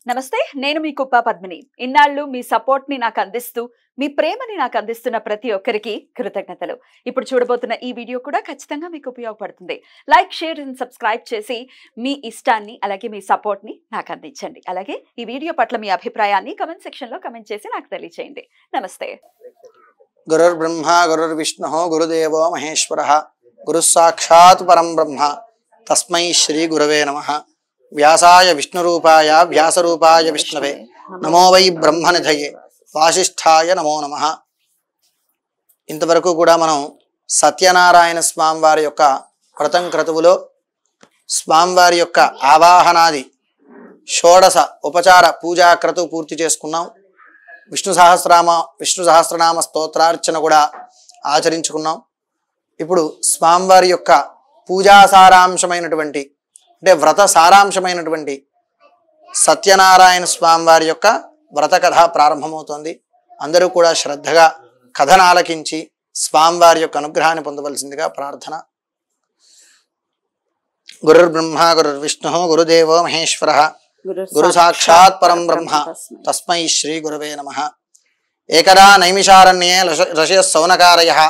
నమస్తే, నేను మీ కుప్ప పద్మిని. ఇన్నాళ్ళు మీ సపోర్ట్ ని నాకు అందిస్తూ, మీ ప్రేమని నాకు అందిస్తున్న ప్రతి ఒక్కరికి కృతజ్ఞతలు. ఇప్పుడు చూడబోతున్న ఈ వీడియో కూడా ఖచ్చితంగా మీకు ఉపయోగపడుతుంది. లైక్, షేర్ అండ్ సబ్స్క్రైబ్ చేసి మీ ఇష్టాన్ని అలాగే మీ సపోర్ట్ ని నాకు అందించండి. అలాగే ఈ వీడియో పట్ల మీ అభిప్రాయాన్ని కమెంట్ సెక్షన్ లో కమెంట్ చేసి నాకు తెలియజేయండి. నమస్తే. గురుర్ బ్రహ్మ గురుర్ విష్ణు గురుదేవో మహేశ్వరః గురు సాక్షాత్ పరం బ్రహ్మ తస్మై శ్రీ గురవే నమః. వ్యాసాయ విష్ణురూపాయ వ్యాసరూపాయ విష్ణవే నమో వై బ్రహ్మనిధయే వాసిష్ఠాయ నమో నమః. ఇంతవరకు కూడా మనం సత్యనారాయణ స్వామివారి యొక్క వ్రతం క్రతువులో స్వామివారి యొక్క ఆవాహనాది షోడశ ఉపచార పూజా క్రతువు పూర్తి చేసుకున్నాం. విష్ణు సహస్రనామ స్తోత్రార్చన కూడా ఆచరించుకున్నాం. ఇప్పుడు స్వామివారి యొక్క పూజా సారాంశమైనటువంటి అంటే వ్రత సారాంశమైనటువంటి సత్యనారాయణ స్వామివారి యొక్క వ్రత కథ ప్రారంభమవుతోంది. అందరూ కూడా శ్రద్ధగా కథను ఆలకించి స్వామివారి యొక్క అనుగ్రహాన్ని పొందవలసిందిగా ప్రార్థన. గురుర్ బ్రహ్మ గురుర్ విష్ణు గురుదేవో మహేశ్వరః గురు సాక్షాత్ పరం బ్రహ్మ తస్మై శ్రీ గురవే నమః. ఏకదా నైమిషారణ్యే ఋషయః సౌనకారయః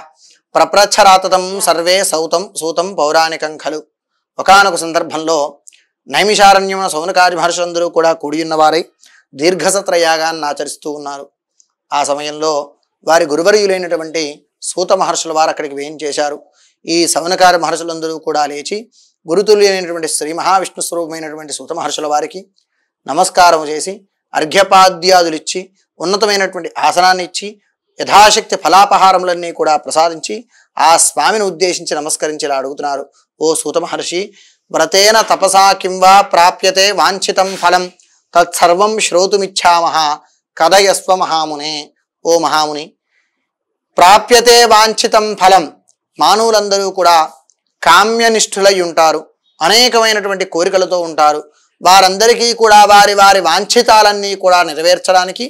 ప్రప్రచ్ఛరాతతం సర్వే సూతం పౌరాణికం ఖలు. ఒకానొక సందర్భంలో నైమిషారణ్యమున సౌనకాది మహర్షులందరూ కూడా కూడి ఉన్నవారై దీర్ఘసత్ర యాగాన్ని ఆచరిస్తూ ఉన్నారు. ఆ సమయంలో వారి గురువర్యులైనటువంటి సూత మహర్షుల వారు అక్కడికి వేయించేశారు. ఈ సౌనకాది మహర్షులందరూ కూడా లేచి గురుతుల్యమైనటువంటి శ్రీ మహావిష్ణు స్వరూపమైనటువంటి సూత మహర్షుల వారికి నమస్కారం చేసి అర్ఘ్యపాద్యాదులిచ్చి ఉన్నతమైనటువంటి ఆసనాన్ని ఇచ్చి యథాశక్తి ఫలాపహారములన్నీ కూడా ప్రసాదించి ఆ స్వామిని ఉద్దేశించి నమస్కరించి ఇలా అడుగుతున్నారు. ఓ సూత మహర్షి, వ్రతేన తపసా కింవా ప్రాప్యతే వాంఛితం ఫలం తత్సర్వం శ్రోతుమిచ్చామః కథయస్వ మహామునే. ఓ మహాముని, ప్రాప్యతే వాంఛితం ఫలం, మానవులందరూ కూడా కామ్యనిష్ఠులై ఉంటారు, అనేకమైనటువంటి కోరికలతో ఉంటారు. వారందరికీ కూడా వారి వారి వాంఛితాలన్నీ కూడా నెరవేర్చడానికి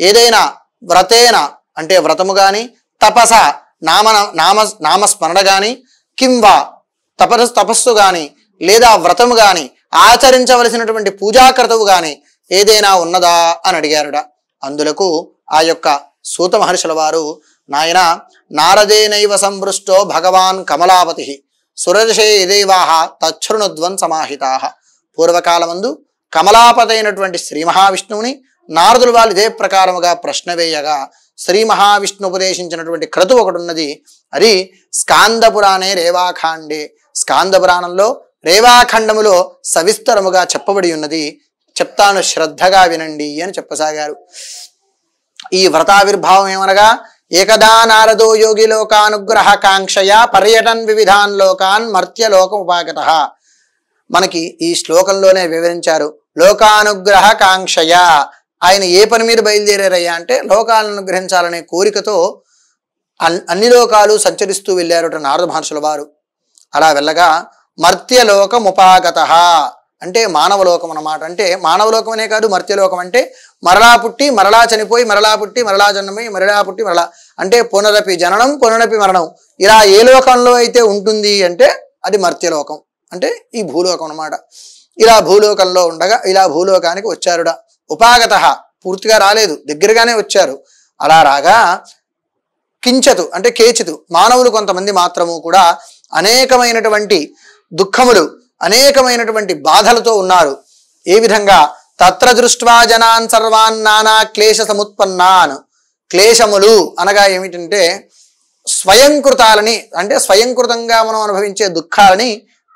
ఏదైనా వ్రతేన అంటే వ్రతము కానీ, తపస నామస్మరణ కానీ, కింవా తపస్సు కానీ, లేదా వ్రతము కానీ, ఆచరించవలసినటువంటి పూజాకృతవు కానీ ఏదైనా ఉన్నదా అని అడిగారుట. అందులకు ఆ యొక్క సూత మహర్షుల వారు, నాయన, నారదేనైవ సంవృష్టో భగవాన్ కమలాపతి సురర్షే ఇదేవాహ తచ్ఛృణుద్వన్ సమాహితాః. పూర్వకాలమందు కమలాపతి అయినటువంటి శ్రీ మహావిష్ణువుని నారదులు వాళ్ళు ఇదే ప్రకారముగా ప్రశ్న వేయగా శ్రీ మహావిష్ణు ఉపదేశించినటువంటి క్రతువు ఒకటి ఉన్నది. అది స్కాందపురాణే రేవాఖాండే, స్కాందపురాణంలో రేవాఖండములో సవిస్తరముగా చెప్పబడి ఉన్నది. చెప్తాను, శ్రద్ధగా వినండి అని చెప్పసాగారు. ఈ వ్రతావిర్భావం ఏమనగా, ఏకదా నారదో యోగి లోకానుగ్రహ కాంక్షయ పర్యటన్ వివిధాన్ లోకాన్ మర్త్యలోకం ఉపాగత. మనకి ఈ శ్లోకంలోనే వివరించారు. లోకానుగ్రహ కాంక్షయ, ఆయన ఏ పని మీద బయలుదేరారయ్యా అంటే లోకాలను అనుగ్రహించాలనే కోరికతో అన్ని లోకాలు సంచరిస్తూ వెళ్ళారుట నారద మహర్షుల వారు. అలా వెళ్ళగా మర్త్యలోకం ఉపాగత అంటే మానవలోకం అన్నమాట. అంటే మానవలోకం అనే కాదు, మర్త్యలోకం అంటే మరలా పుట్టి మరలా చనిపోయి మరలా పుట్టి మరలా జన్మై మరలా పుట్టి మరలా అంటే పునరపి జననం పునరపి మరణం. ఇలా ఏ లోకంలో అయితే ఉంటుంది అంటే అది మర్త్యలోకం, అంటే ఈ భూలోకం అన్నమాట. ఇలా భూలోకంలో ఉండగా ఇలా భూలోకానికి వచ్చారుడా. ఉపాగత పూర్తిగా రాలేదు, దగ్గరగానే వచ్చారు. అలా రాగా కించతు అంటే కేచితు, మానవులు కొంతమంది మాత్రము కూడా అనేకమైనటువంటి దుఃఖములు అనేకమైనటువంటి బాధలతో ఉన్నారు. ఏ విధంగా, తత్ర దృష్ట్వా జనాన్ సర్వాన్ నానా క్లేశ సముత్పన్నాన్. క్లేశములు అనగా ఏమిటంటే స్వయంకృతాలని, అంటే స్వయంకృతంగా మనం అనుభవించే దుఃఖాలని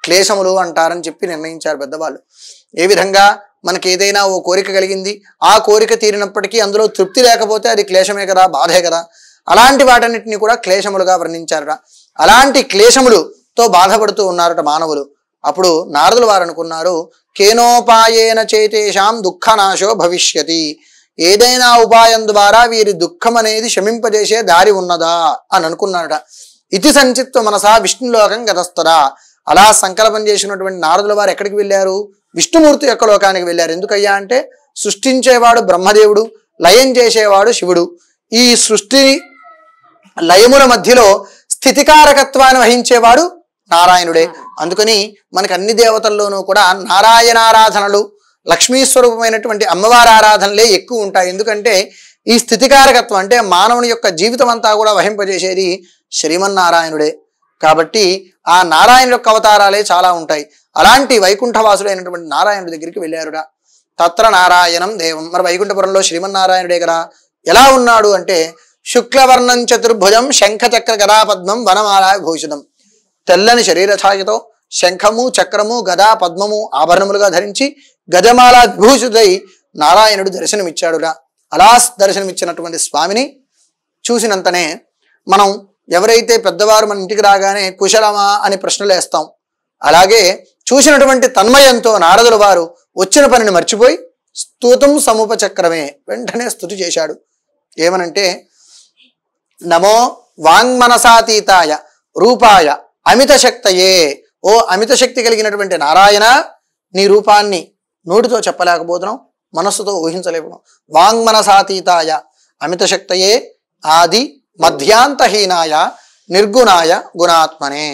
క్లేశములు అంటారని చెప్పి నిర్ణయించారు పెద్దవాళ్ళు. ఏ విధంగా, మనకి ఏదైనా ఓ కోరిక కలిగింది, ఆ కోరిక తీరినప్పటికీ అందులో తృప్తి లేకపోతే అది క్లేశమే కదా, బాధే కదా. అలాంటి వాటన్నిటిని కూడా క్లేశములుగా వర్ణించారట. అలాంటి క్లేశములుతో బాధపడుతూ ఉన్నారట మానవులు. అప్పుడు నారదులు వారు అనుకున్నారు, కేనోపాయేన చేతేషాం దుఃఖనాశో భవిష్యతి. ఏదైనా ఉపాయం ద్వారా వీరి దుఃఖం అనేది శమింపజేసే దారి ఉన్నదా అని అనుకున్నారట. ఇతి సంచిత్వ మనసా విష్ణులోకం గతస్తదా. అలా సంకల్పం చేసినటువంటి నారదుల వారు ఎక్కడికి వెళ్ళారు? విష్ణుమూర్తి యొక్క లోకానికి వెళ్ళారు. ఎందుకయ్యా అంటే సృష్టించేవాడు బ్రహ్మదేవుడు, లయం చేసేవాడు శివుడు. ఈ సృష్టి లయముల మధ్యలో స్థితికారకత్వాన్ని వహించేవాడు నారాయణుడే. అందుకని మనకి అన్ని దేవతల్లోనూ కూడా నారాయణారాధనలు లక్ష్మీ స్వరూపమైనటువంటి అమ్మవారి ఆరాధనలే ఎక్కువ ఉంటాయి. ఎందుకంటే ఈ స్థితికారకత్వం అంటే మానవుని యొక్క జీవితం అంతా కూడా వహింపజేసేది శ్రీమన్నారాయణుడే. కాబట్టి ఆ నారాయణుడి యొక్క అవతారాలే చాలా ఉంటాయి. అలాంటి వైకుంఠవాసుడైనటువంటి నారాయణుడి దగ్గరికి వెళ్ళారుడా. తత్ర నారాయణం దేవం. మరి వైకుంఠపురంలో శ్రీమన్నారాయణుడే కదా. ఎలా ఉన్నాడు అంటే శుక్లవర్ణం చతుర్భుజం శంఖచక్ర గదాపద్మం వనమాలా భూషితం. తెల్లని శరీర ఛాయతో శంఖము చక్రము గదా పద్మము ఆభరణములుగా ధరించి గజమాల విభూషితుడై నారాయణుడు దర్శనమిచ్చాడురా. అలా దర్శనమిచ్చినటువంటి స్వామిని చూసినంతనే మనం ఎవరైతే పెద్దవారు మన ఇంటికి రాగానే కుశలమా అని ప్రశ్నలు వేస్తాం, అలాగే చూసినటువంటి తన్మయంతో నారదుల వారు వచ్చిన పనిని మర్చిపోయి స్తూతం సముపచక్రమే వెంటనే స్తుతి చేశాడు. ఏమనంటే నమో వాంగ్మనసాతీతాయ రూపాయ అమిత శక్తయే. ఓ అమిత శక్తి కలిగినటువంటి నారాయణ, నీ రూపాన్ని నోటితో చెప్పలేకపోతున్నాం, మనస్సుతో ఊహించలేకపోతున్నాం. వాంగ్మనసాతీతాయ అమిత శక్తయే ఆది మధ్యాంతహీనాయ నిర్గుణాయ గుణాత్మనే.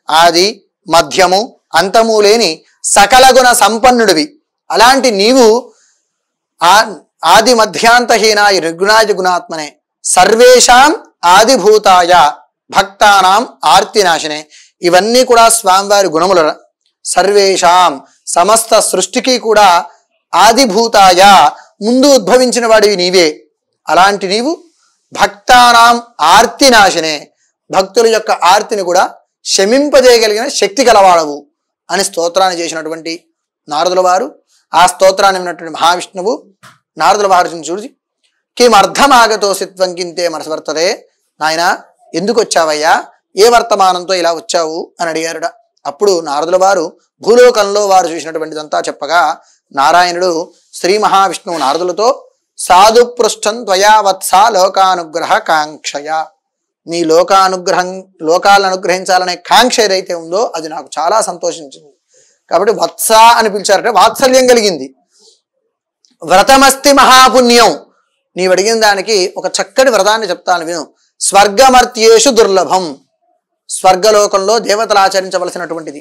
ఆది మధ్యము అంతము లేని సకల గుణ సంపన్నుడివి. అలాంటి నీవు ఆది మధ్యాంతహీనాయ నిర్గుణాయ గుణాత్మనే. సర్వేషాం ఆదిభూతాయ భక్తానాం ఆర్తినాశనే. ఇవన్నీ కూడా స్వామివారి గుణముల. సర్వేషాం సమస్త సృష్టికి కూడా ఆదిభూతాయ ముందు ఉద్భవించిన వాడివి నీవే. అలాంటి నీవు భక్తానాం ఆర్తినాశనే, భక్తుల యొక్క ఆర్తిని కూడా శమింపజేయగలిగిన శక్తి కలవాడవు అని స్తోత్రాన్ని చేసినటువంటి నారదుల వారు, ఆ స్తోత్రాన్ని విన్నటువంటి మహావిష్ణువు నారదుల వారిని చూసి కిమర్థమాగతో సిత్వం కింతే మనసవర్తదే. నాయన ఎందుకు వచ్చావయ్యా, ఏ వర్తమానంతో ఇలా వచ్చావు అని అడిగారుడ. అప్పుడు నారదుల వారు భూలోకంలో వారు చూసినటువంటిదంతా చెప్పగా నారాయణుడు శ్రీ మహావిష్ణువు నారదులతో సాధు పృష్టం త్వయా వత్స లోకానుగ్రహ కాంక్షయ. నీ లోకాలను అనుగ్రహించాలనే కాంక్ష ఏదైతే ఉందో అది నాకు చాలా సంతోషించింది. కాబట్టి వత్స అని పిలిచారంటే వాత్సల్యం కలిగింది. వ్రతమస్తి మహాపుణ్యం. నీవు అడిగిన దానికి ఒక చక్కటి వ్రతాన్ని చెప్తాను విను. స్వర్గమర్త్యేషు దుర్లభం. స్వర్గలోకంలో దేవతలు ఆచరించవలసినటువంటిది,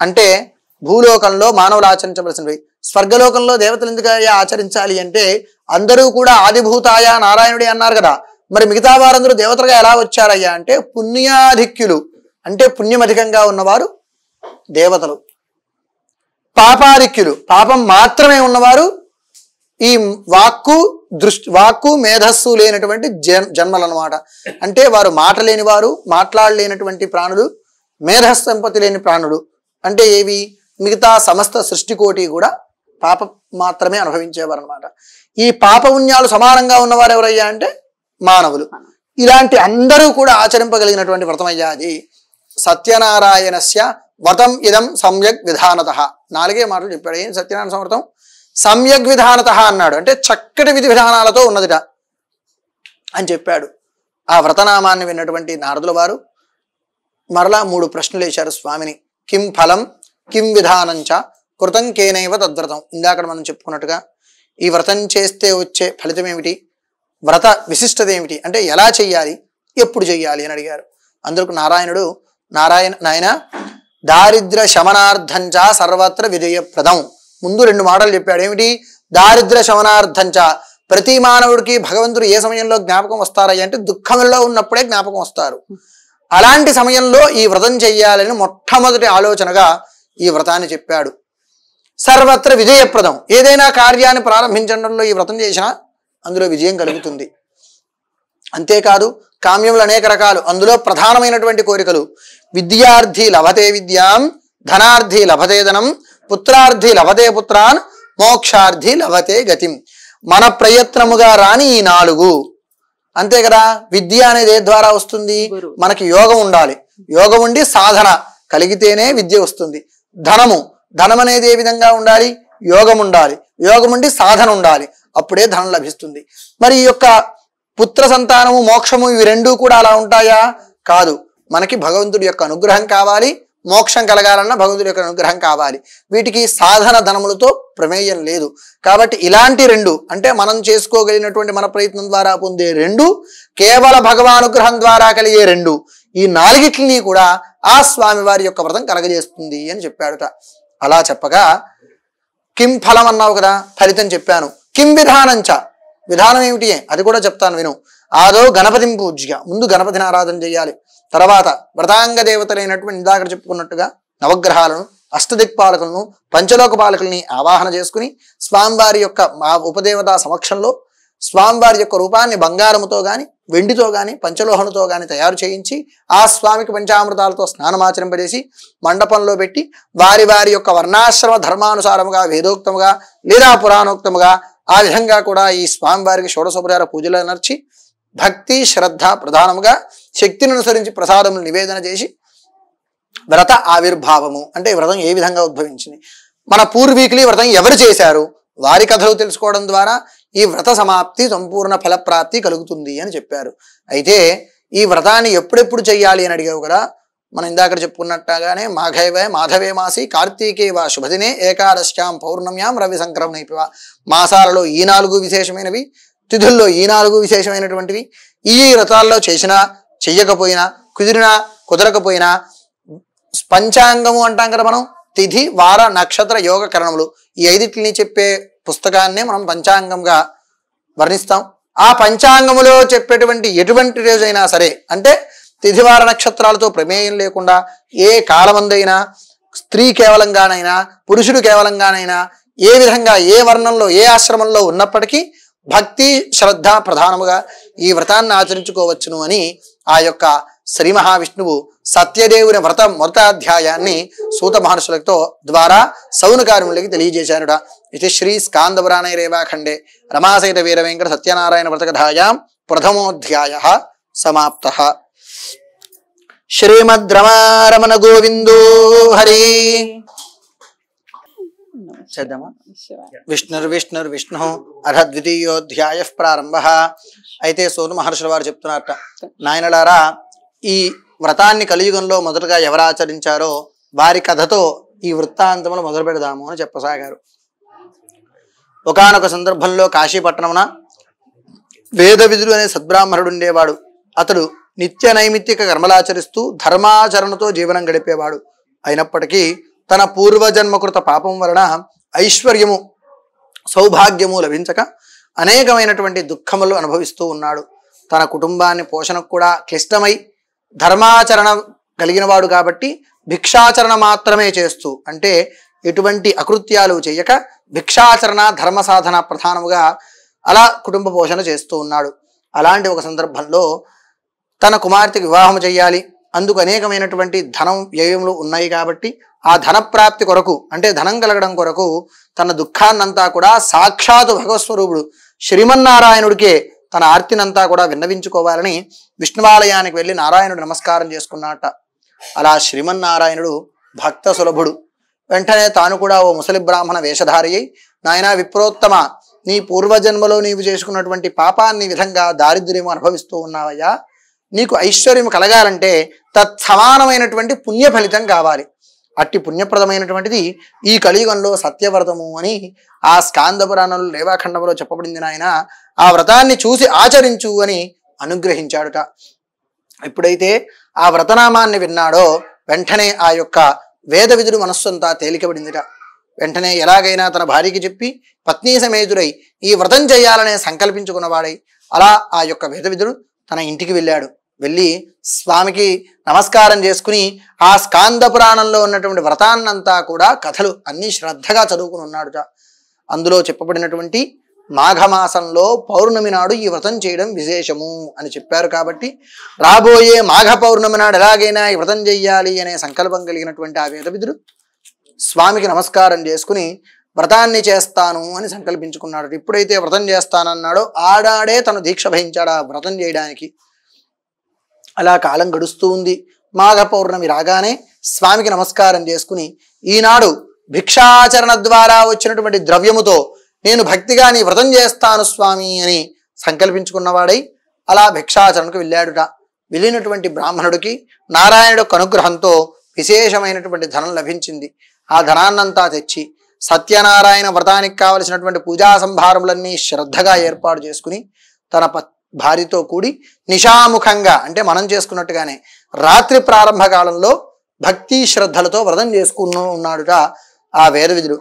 అంటే భూలోకంలో మానవులు ఆచరించవలసినవి. స్వర్గలోకంలో దేవతలు ఎందుకు ఆచరించాలి అంటే అందరూ కూడా ఆదిభూతాయ నారాయణుడే అన్నారు కదా. మరి మిగతా వారందరూ దేవతలుగా ఎలా వచ్చారయ్యా అంటే పుణ్యాధిక్యులు, అంటే పుణ్యం అధికంగా ఉన్నవారు దేవతలు. పాపాధిక్యులు, పాపం మాత్రమే ఉన్నవారు ఈ వాక్కు మేధస్సు లేనటువంటి జన్మలు అన్నమాట. అంటే వారు మాట లేని వారు, మాట్లాడలేనటువంటి ప్రాణులు, మేధస్సు సంపత్తి లేని ప్రాణులు. అంటే ఏవి మిగతా సమస్త సృష్టికోటి కూడా పాప మాత్రమే అనుభవించేవారు అనమాట. ఈ పాపపుణ్యాలు సమానంగా ఉన్నవారు ఎవరయ్యా అంటే మానవులు. ఇలాంటి అందరూ కూడా ఆచరింపగలిగినటువంటి వ్రతమయ్యా అది. సత్యనారాయణస్య వ్రతం ఇదం సమ్యక్ విధానత. 4 మాటలు చెప్పాడు. ఏం సత్యనారాయణ వ్రతం? సమ్యక్ విధానత అన్నాడు, అంటే చక్కటి విధి విధానాలతో ఉన్నదిట అని చెప్పాడు. ఆ వ్రతనామాన్ని విన్నటువంటి నారదుల వారు మరలా 3 ప్రశ్నలు వేశారు స్వామిని. కిం ఫలం కిం విధానంచ కృతం కేనైవ తద్వ్రతం. ఇందాక మనం చెప్పుకున్నట్టుగా ఈ వ్రతం చేస్తే వచ్చే ఫలితం ఏమిటి, వ్రత విశిష్టత ఏమిటి, అంటే ఎలా చెయ్యాలి, ఎప్పుడు చెయ్యాలి అని అడిగారు. అందుకు నారాయణుడు నాయన దారిద్ర్య శమనార్థంచ సర్వత్ర విజయప్రదం. ముందు 2 మాటలు చెప్పాడు. ఏమిటి? దారిద్ర్య శమనార్థంచ. ప్రతి మానవుడికి భగవంతుడు ఏ సమయంలో జ్ఞాపకం వస్తారయ్యా అంటే దుఃఖంలో ఉన్నప్పుడే జ్ఞాపకం వస్తారు. అలాంటి సమయంలో ఈ వ్రతం చెయ్యాలని మొట్టమొదటి ఆలోచనగా ఈ వ్రతాన్ని చెప్పాడు. సర్వత్ర విజయప్రదం. ఏదైనా కార్యాన్ని ప్రారంభించడంలో ఈ వ్రతం చేసినా అందులో విజయం కలుగుతుంది. అంతేకాదు కామ్యములు అనేక రకాలు, అందులో ప్రధానమైనటువంటి కోరికలు. విద్యార్థి లభతే విద్యాం, ధనార్థి లభతే ధనం, పుత్రార్థి లభతే పుత్రాన్, మోక్షార్థి లభతే గతిం. మన ప్రయత్నముగా రాని ఈ 4. అంతే కదా. విద్య అనేది ఏ ద్వారా వస్తుంది? మనకి యోగం ఉండాలి, యోగం ఉండి సాధన కలిగితేనే విద్య వస్తుంది. ధనం అనేది ఏ విధంగా ఉండాలి? యోగం ఉండాలి, యోగం ఉండి సాధన ఉండాలి, అప్పుడే ధనం లభిస్తుంది. మరి ఈ యొక్క పుత్ర సంతానము మోక్షము ఇవి 2 కూడా అలా ఉంటాయా? కాదు. మనకి భగవంతుడి యొక్క అనుగ్రహం కావాలి, మోక్షం కలగాలన్నా భగవంతుడి యొక్క అనుగ్రహం కావాలి. వీటికి సాధన ధనములతో ప్రమేయం లేదు. కాబట్టి ఇలాంటి 2 అంటే మనం చేసుకోగలిగినటువంటి మన ప్రయత్నం ద్వారా పొందే 2, కేవల భగవానుగ్రహం ద్వారా కలిగే 2, ఈ 4టిని కూడా ఆ స్వామి వారి యొక్క వ్రతం కలగజేస్తుంది అని చెప్పాడుట. అలా చెప్పగా కిం ఫలం అన్నావు కదా, ఫలితం చెప్పాను. కిం విధానంచ, విధానం ఏమిటి అది కూడా చెప్తాను విను. ఆదో గణపతిని పూజ్య, ముందు గణపతిని ఆరాధన చేయాలి. తర్వాత వ్రతాంగ దేవతలైనటువంటి ఇందాక చెప్పుకున్నట్టుగా నవగ్రహాలను, అష్టదిక్పాలకులను, పంచలోక పాలకుల్ని ఆవాహన చేసుకుని స్వామివారి యొక్క ఉపదేవతా సమక్షంలో స్వామివారి యొక్క రూపాన్ని బంగారముతో గాని వెండితో గాని పంచలోహముతో గాని తయారు చేయించి ఆ స్వామికి పంచామృతాలతో స్నానమాచరింపజేసి మండపంలో పెట్టి వారి వారి యొక్క వర్ణాశ్రమ ధర్మానుసారముగా వేదోక్తముగా లేదా పురాణోక్తముగా ఆ విధంగా కూడా ఈ స్వామివారికి షోడశోపచార పూజలు నర్చి భక్తి శ్రద్ధ ప్రధానముగా శక్తిని అనుసరించి ప్రసాదములు నివేదన చేసి వ్రత ఆవిర్భావము అంటే వ్రతం ఏ విధంగా ఉద్భవించింది, మన పూర్వీకులు వ్రతం ఎవరు చేశారు, వారి కథలు తెలుసుకోవడం ద్వారా ఈ వ్రత సమాప్తి సంపూర్ణ ఫలప్రాప్తి కలుగుతుంది అని చెప్పారు. అయితే ఈ వ్రతాన్ని ఎప్పుడెప్పుడు చెయ్యాలి అని అడిగావు కదా, మనం ఇందాక చెప్పుకున్నట్టుగానే మాధవే మాసి కార్తీకే వా శుభదినే ఏకాదశ్యాం పౌర్ణమ్యాం రవి సంక్రమణైపివా, మాసాలలో ఈ 4 విశేషమైనవి, తిథుల్లో ఈ 4 విశేషమైనటువంటివి. ఈ వ్రతాల్లో చేసినా చెయ్యకపోయినా కుదిరినా కుదరకపోయినా పంచాంగము అంటాం కదా మనం, తిథి వార నక్షత్ర యోగ కరణములు ఈ 5టిని చెప్పే పుస్తకాన్నే మనం పంచాంగంగా వర్ణిస్తాం. ఆ పంచాంగములో చెప్పేటువంటి ఎటువంటి రోజైనా సరే, అంటే తిథివార నక్షత్రాలతో ప్రమేయం లేకుండా ఏ కాలమందైనా స్త్రీ కేవలంగానైనా పురుషుడు కేవలంగానైనా ఏ విధంగా ఏ వర్ణంలో ఏ ఆశ్రమంలో ఉన్నప్పటికీ భక్తి శ్రద్ధ ప్రధానముగా ఈ వ్రతాన్ని ఆచరించుకోవచ్చును అని ఆ యొక్క శ్రీ మహావిష్ణువు సత్యదేవుని వ్రతాధ్యాయాన్ని సూత మహర్షులతో ద్వారా సౌనకార్యులకి తెలియజేశారుట. ఇది శ్రీ స్కాందపురాణే రేవాఖండే రమాసహిత వీర వెంకట సత్యనారాయణ వ్రతకథాయాం ప్రథమోధ్యాయః సమాప్తః. శ్రీమద్ రమారమణ గోవిందో హరి. చేద్దామా? విష్ణుర్విష్ణుర్విష్ణు అథ ద్వితీయోధ్యాయ ప్రారంభ. అయితే సోను మహర్షుల వారు చెప్తున్నారట, నాయనలారా ఈ వ్రతాన్ని కలియుగంలో మొదటగా ఎవరు ఆచరించారో వారి కథతో ఈ వృత్తాంతములు మొదలు పెడదాము అని చెప్పసాగారు. ఒకానొక సందర్భంలో కాశీపట్టణమున వేదవిధుడు అనే సద్బ్రాహ్మణుడు ఉండేవాడు. అతడు నిత్య నైమిత్తిక కర్మలాచరిస్తూ ధర్మాచరణతో జీవనం గడిపేవాడు. అయినప్పటికీ తన పూర్వజన్మకృత పాపం వలన ఐశ్వర్యము సౌభాగ్యము లభించక అనేకమైనటువంటి దుఃఖములు అనుభవిస్తూ ఉన్నాడు. తన కుటుంబాన్ని పోషణకు కూడా క్లిష్టమై ధర్మాచరణ కలిగినవాడు కాబట్టి భిక్షాచరణ మాత్రమే చేస్తూ, అంటే ఎటువంటి అకృత్యాలు చేయక భిక్షాచరణ ధర్మ సాధన ప్రధానముగా అలా కుటుంబ పోషణ చేస్తూ ఉన్నాడు. అలాంటి ఒక సందర్భంలో తన కుమార్తెకి వివాహం చేయాలి, అందుకు అనేకమైనటువంటి ధనం వ్యయములు ఉన్నాయి కాబట్టి ఆ ధన ప్రాప్తి కొరకు, అంటే ధనం కలగడం కొరకు తన దుఃఖాన్నంతా కూడా సాక్షాత్ భగవత్స్వరూపుడు శ్రీమన్నారాయణుడికే తన ఆర్తినంతా కూడా విన్నవించుకోవాలని విష్ణువాలయానికి వెళ్ళి నారాయణుడు నమస్కారం చేసుకున్నట్ట. అలా శ్రీమన్నారాయణుడు భక్త సులభుడు. వెంటనే తాను కూడా ఓ ముసలి బ్రాహ్మణ వేషధారి అయి, నాయనా విప్రోత్తమ, నీ పూర్వజన్మలో నీవు చేసుకున్నటువంటి పాపాన్ని విధంగా దారిద్ర్యం అనుభవిస్తూ ఉన్నావయ్యా, నీకు ఐశ్వర్యం కలగాలంటే తత్సమానమైనటువంటి పుణ్య ఫలితం కావాలి. అట్టి పుణ్యప్రదమైనటువంటిది ఈ కలియుగంలో సత్యవ్రతము అని ఆ స్కాంద పురాణంలో రేవాఖండంలో చెప్పబడింది. నాయన ఆ వ్రతాన్ని చూసి ఆచరించు అని అనుగ్రహించాడుట. ఎప్పుడైతే ఆ వ్రతనామాన్ని విన్నాడో వెంటనే ఆ యొక్క వేద విధుడు మనస్సు అంతా తేలికబడిందిట. వెంటనే ఎలాగైనా తన భార్యకి చెప్పి పత్నీ సమేతుడై ఈ వ్రతం చేయాలనే సంకల్పించుకున్నవాడై అలా ఆ యొక్క వేద విధుడు తన ఇంటికి వెళ్ళాడు. వెళ్ళి స్వామికి నమస్కారం చేసుకుని ఆ స్కాంద పురాణంలో ఉన్నటువంటి వ్రతాన్నంతా కూడా కథలు అన్ని శ్రద్ధగా చదువుకుని ఉన్నాడుట. అందులో చెప్పబడినటువంటి మాఘమాసంలో పౌర్ణమి నాడు ఈ వ్రతం చేయడం విశేషము అని చెప్పారు. కాబట్టి రాబోయే మాఘ పౌర్ణమి నాడు ఎలాగైనా ఈ వ్రతం చెయ్యాలి అనే సంకల్పం కలిగినటువంటి ఆ వేదవిధుడు స్వామికి నమస్కారం చేసుకుని వ్రతాన్ని చేస్తాను అని సంకల్పించుకున్నాడు. ఎప్పుడైతే వ్రతం చేస్తానన్నాడో ఆడాడే తను దీక్ష వహించాడు ఆ వ్రతం చేయడానికి. అలా కాలం గడుస్తూ ఉంది. మాఘ పౌర్ణమి రాగానే స్వామికి నమస్కారం చేసుకుని ఈనాడు భిక్షాచరణ ద్వారా వచ్చినటువంటి ద్రవ్యముతో నేను భక్తిగా నీ వ్రతం చేస్తాను స్వామి అని సంకల్పించుకున్నవాడై అలా భిక్షాచరణకు వెళ్ళాడుట. వెళ్ళినటువంటి బ్రాహ్మణుడికి నారాయణుడు అనుగ్రహంతో విశేషమైనటువంటి ధనం లభించింది. ఆ ధనాన్నంతా తెచ్చి సత్యనారాయణ వ్రతానికి కావలసినటువంటి పూజా సంభారములన్నీ శ్రద్ధగా ఏర్పాటు చేసుకుని తన భార్యతో కూడి నిశాముఖంగా, అంటే మనం చేసుకున్నట్టుగానే రాత్రి ప్రారంభ కాలంలో భక్తి శ్రద్ధలతో వ్రతం చేసుకున్నాడుట ఆ వేదవిధుడు.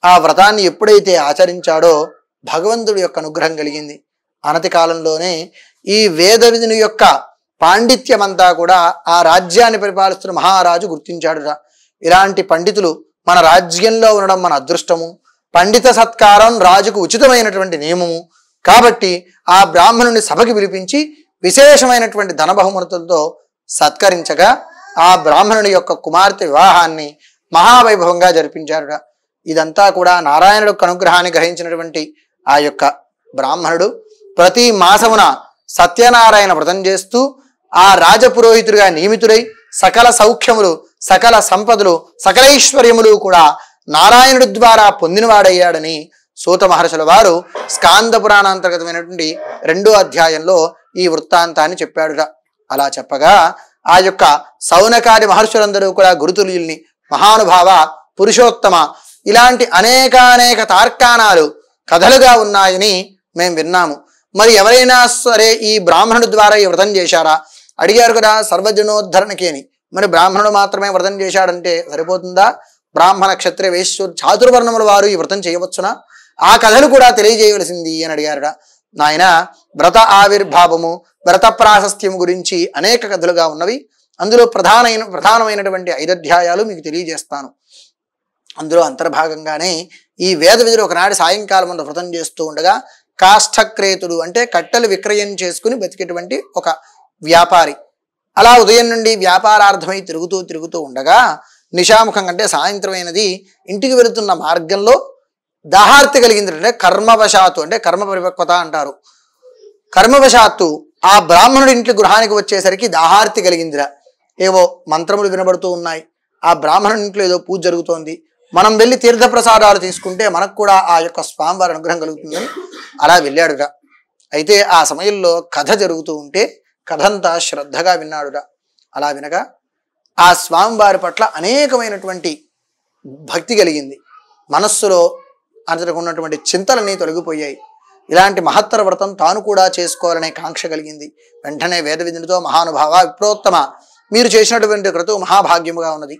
ఆ వ్రతాన్ని ఎప్పుడైతే ఆచరించాడో భగవంతుడి యొక్క అనుగ్రహం కలిగింది. అనతి కాలంలోనే ఈ వేద విధుని యొక్క పాండిత్యమంతా కూడా ఆ రాజ్యాన్ని పరిపాలిస్తున్న మహారాజు గుర్తించాడురా. ఇలాంటి పండితులు మన రాజ్యంలో ఉండడం మన అదృష్టము. పండిత సత్కారం రాజుకు ఉచితమైనటువంటి నియమము కాబట్టి ఆ బ్రాహ్మణుని సభకి పిలిపించి విశేషమైనటువంటి ధన బహుమతులతో సత్కరించగా ఆ బ్రాహ్మణుని యొక్క కుమార్తె వివాహాన్ని మహావైభవంగా జరిపించారురా. ఇదంతా కూడా నారాయణుడు అనుగ్రహాన్ని గ్రహించినటువంటి ఆ యొక్క బ్రాహ్మణుడు ప్రతి మాసమున సత్యనారాయణ వ్రతం చేస్తూ ఆ రాజపురోహితుడిగా నియమితుడై సకల సౌఖ్యములు, సకల సంపదలు, సకలైశ్వర్యములు కూడా నారాయణుడి ద్వారా పొందినవాడయ్యాడని సూత మహర్షుల వారు స్కాంద పురాణాంతర్గతమైనటువంటి 2వ అధ్యాయంలో ఈ వృత్తాంతాన్ని చెప్పాడురా. అలా చెప్పగా ఆ యొక్క సౌనకాది మహర్షులందరూ కూడా గురుతుల్యుల్ని, మహానుభావ, పురుషోత్తమ ఇలాంటి అనేకానేక తార్కాణాలు కథలుగా ఉన్నాయని మేము విన్నాము. మరి ఎవరైనా సరే ఈ బ్రాహ్మణుడి ద్వారా ఈ వ్రతం చేశారా అడిగారు కదా, సర్వజనోద్ధరణకి అని. మరి బ్రాహ్మణుడు మాత్రమే వ్రతం చేశాడంటే సరిపోతుందా? బ్రాహ్మణ, క్షత్రియ, వైశ్య చాతుర్వర్ణముల వారు ఈ వ్రతం చేయవచ్చునా? ఆ కథలు కూడా తెలియజేయవలసింది అని అడిగారుడా. నాయన వ్రత ఆవిర్భావము, వ్రత ప్రాశస్త్యము గురించి అనేక కథలుగా ఉన్నవి. అందులో ప్రధానమైనటువంటి 5 అధ్యాయాలు మీకు తెలియజేస్తాను. అందులో అంతర్భాగంగానే ఈ వేద విధులు ఒకనాడు సాయంకాలం అంతా వ్రతం చేస్తూ ఉండగా కాష్ఠక్రేతుడు అంటే కట్టెలు విక్రయం చేసుకుని బతికేటువంటి ఒక వ్యాపారి అలా ఉదయం నుండి వ్యాపారార్థమై తిరుగుతూ ఉండగా నిశాముఖం అంటే సాయంత్రం అయినది ఇంటికి వెళుతున్న మార్గంలో దాహార్తి కలిగింది. అంటే కర్మవశాత్తు అంటే కర్మ పరిపక్వత అంటారు. కర్మవశాత్తు ఆ బ్రాహ్మణుడి ఇంటి గృహానికి వచ్చేసరికి దాహార్తి కలిగిందిరా. ఏవో మంత్రములు వినబడుతూ ఉన్నాయి. ఆ బ్రాహ్మణుడి ఇంట్లో ఏదో పూజ జరుగుతోంది. మనం వెళ్ళి తీర్థప్రసాదాలు తీసుకుంటే మనకు కూడా ఆ యొక్క స్వామివారి అనుగ్రహం కలుగుతుందని అలా వెళ్ళాడురా. అయితే ఆ సమయంలో కథ జరుగుతూ ఉంటే కథంతా శ్రద్ధగా విన్నాడురా. అలా వినగా ఆ స్వామివారి పట్ల అనేకమైనటువంటి భక్తి కలిగింది. మనస్సులో అతనికి ఉన్నటువంటి చింతలన్నీ తొలగిపోయాయి. ఇలాంటి మహత్తర వ్రతం తాను కూడా చేసుకోవాలనే కాంక్ష కలిగింది. వెంటనే వేద విధునితో మహానుభావ, విప్రోత్తమ, మీరు చేసినటువంటి క్రతువు మహాభాగ్యముగా ఉన్నది.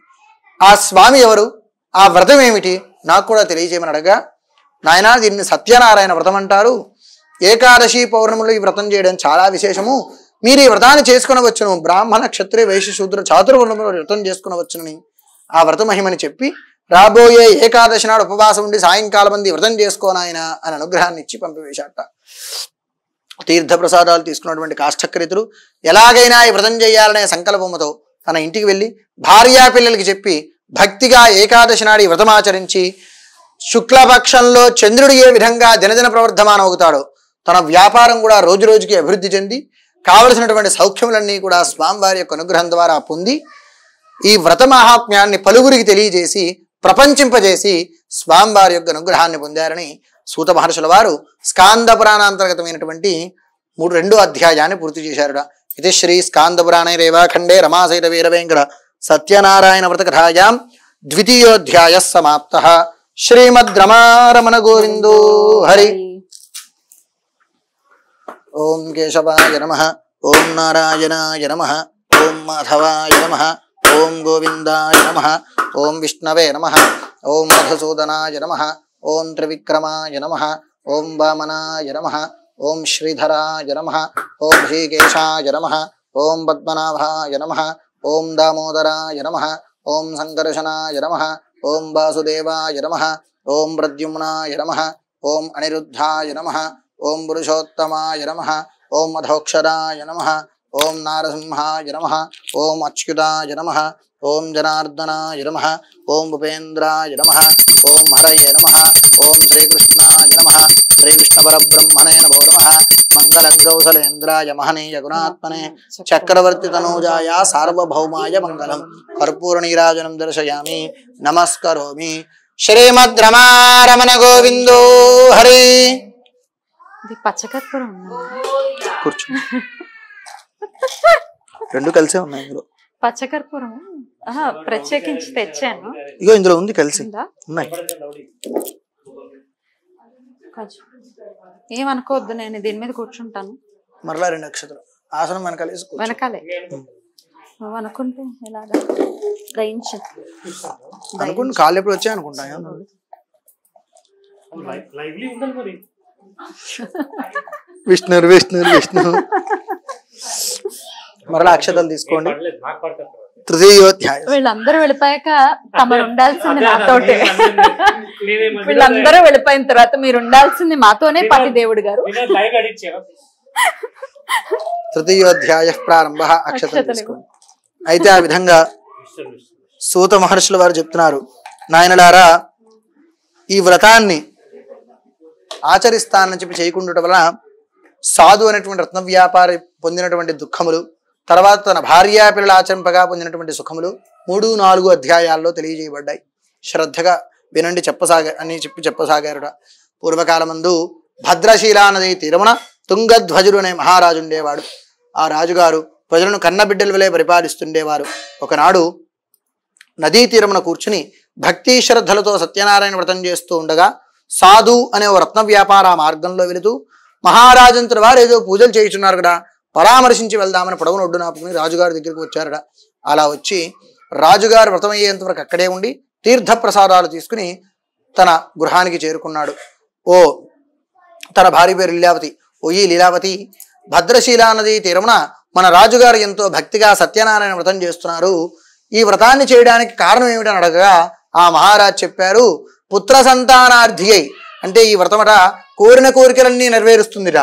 ఆ స్వామి ఎవరు, ఆ వ్రతం ఏమిటి నాకు కూడా తెలియజేయమని అడగా, నాయనా దీన్ని సత్యనారాయణ వ్రతం అంటారు. ఏకాదశి పౌర్ణములు ఈ వ్రతం చేయడం చాలా విశేషము. మీరు ఈ వ్రతాన్ని చేసుకునవచ్చును. బ్రాహ్మణ, క్షత్రియ, వైశ్య, శూద్ర చాతుర్వర్ణములు వ్రతం చేసుకునవచ్చునని ఆ వ్రత మహిమని చెప్పి రాబోయే ఏకాదశి నాడు ఉపవాసం ఉండి సాయంకాలం మంది వ్రతం చేసుకోనాయన అని అనుగ్రహాన్ని ఇచ్చి పంపివేశాట. తీర్థప్రసాదాలు తీసుకున్నటువంటి కాష్ఠక్రేతుడు ఎలాగైనా ఈ వ్రతం చేయాలనే సంకల్పముతో తన ఇంటికి వెళ్ళి భార్యా పిల్లలకి చెప్పి భక్తిగా ఏకాదశి నాడు ఈ వ్రతం ఆచరించి శుక్లపక్షంలో చంద్రుడు ఏ విధంగా దినదిన ప్రవర్ధమానం అవుతాడో తన వ్యాపారం కూడా రోజు రోజుకి అభివృద్ధి చెంది కావలసినటువంటి సౌఖ్యములన్నీ కూడా స్వామివారి యొక్క అనుగ్రహం ద్వారా పొంది ఈ వ్రత మహాత్మ్యాన్ని పలువురికి తెలియజేసి ప్రపంచింపజేసి స్వామివారి యొక్క అనుగ్రహాన్ని పొందారని సూత మహర్షుల వారు స్కాంద పురాణాంతర్గతమైనటువంటి 2వ అధ్యాయాన్ని పూర్తి చేశారుట. ఇది శ్రీ స్కాంద పురాణే రేవాఖండే రమాసైత వీరవేంకట సత్యనారాయణ వ్రత కథాయాం 2యోధ్యాయః సమాప్తః. శ్రీమద్ రమారమణ గోవిందో హరి. ఓం కేశవాయ నమః, ఓం నారాయణాయ నమః, ఓం మాధవాయ నమః, ఓం గోవిందాయ నమః, ఓం విష్ణవే నమః, ఓం మధుసూదనాయ నమః, ఓం త్రివిక్రమాయ నమః, ఓం వామనాయ నమః, ఓం శ్రీధరాయ నమః, ఓం శ్రీకేశాయ నమః, ఓం పద్మనాభాయ నమః, ఓం దామోదరాయ నమః, ఓం సంకర్షణాయ నమః, ఓం వాసుదేవాయ నమః, ఓం ప్రద్యుమ్నాయ నమః, ఓం అనిరుద్ధాయ నమః, ఓం పురుషోత్తమాయ నమః, ఓం అధోక్షరాయ నమః, ఓం నారసింహాయ నమః, ఓం అచ్యుతాయ నమః, ఓం జనార్దనాయ నమః, ఓం ఉపేంద్రాయ నమః, ఓం హరయే నమః, ఓం శ్రీకృష్ణాయ నమః, శ్రీకృష్ణపరబ్రహ్మణే నమో నమః. మంగళం కౌసలేంద్రాయ మహనీయ గుణాత్మనే చక్రవర్తి తనూజాయ సార్వభౌమాయ మంగళం. కర్పూర నీరాజనం దర్శయామి, నమస్కరోమి. శ్రీమద్ రమారమణ గోవిందో హరి. పచ్చకర్పూరం కూర్చో, 2 కలిసే ఉన్నాయి ఇందులో. పచ్చకర్పూరం ప్రత్యేకించి తెచ్చాను. ఇగో ఇందులో ఉంది, కలిసి ఉన్నాయి. ఏమనుకోవద్దు, నేను దీని మీద కూర్చుంటాను. మరలా 2 అక్షతలు ఆసనం వెనకాలే. నువ్వు అనుకుంటే ఎలాగా అనుకుంటు కాళ్ళు ఎప్పుడు వచ్చాయి అనుకుంటా. విష్ణు విష్ణు విష్ణు. మరలా అక్షతలు తీసుకోండి. తృతీయోధ్యాయం. వీళ్ళందరూ వెళ్ళిపోయాక తమరు ఉండాల్సింది నాతోటే. వీళ్ళందరూ వెళ్ళిపోయిన తర్వాత మీరు ఉండాల్సింది మాతోనే పతి దేవుడు గారు. తృతీయోధ్యాయ ప్రారంభ. అక్షతలు తీసుకోండి. అయితే ఆ విధంగా సూత మహర్షుల వారు చెప్తున్నారు, నాయనలారా ఈ వ్రతాన్ని ఆచరిస్తానని చెప్పి చేయకుండా వలన సాధు అనేటువంటి రత్న వ్యాపారి పొందినటువంటి దుఃఖములు, తర్వాత తన భార్యా పిల్లలు ఆచరింపగా పొందినటువంటి సుఖములు 3-4 అధ్యాయాల్లో తెలియజేయబడ్డాయి. శ్రద్ధగా వినండి చెప్పసాగారుట. పూర్వకాలమందు భద్రశీలా నది తీరమున తుంగధ్వజుడు అనే మహారాజు ఉండేవాడు. ఆ రాజుగారు ప్రజలను కన్నబిడ్డల వలె పరిపాలిస్తుండేవారు. ఒకనాడు నదీ తీరమున కూర్చుని భక్తి శ్రద్ధలతో సత్యనారాయణ వ్రతం చేస్తూ ఉండగా సాధు అనే ఓ రత్న వ్యాపార మార్గంలో వెళుతూ మహారాజంతుల వారు ఏదో పూజలు చేయుచున్నారు కదా, పరామర్శించి వెళ్దామని పొడవును ఒడ్డు నాపుకుని రాజుగారి దగ్గరికి వచ్చారట. అలా వచ్చి రాజుగారు వ్రతం అయ్యేంత వరకు అక్కడే ఉండి తీర్థ ప్రసాదాలు తీసుకుని తన గృహానికి చేరుకున్నాడు. తన భార్య పేరు లీలావతి. ఈ లీలావతి, భద్రశీలా నది తీరమున మన రాజుగారు ఎంతో భక్తిగా సత్యనారాయణ వ్రతం చేస్తున్నారు. ఈ వ్రతాన్ని చేయడానికి కారణం ఏమిటని అడగగా ఆ మహారాజు చెప్పారు, పుత్ర సంతానార్థి అయి, అంటే ఈ వ్రతమట కోరిన కోరికలన్నీ నెరవేరుస్తుందిట.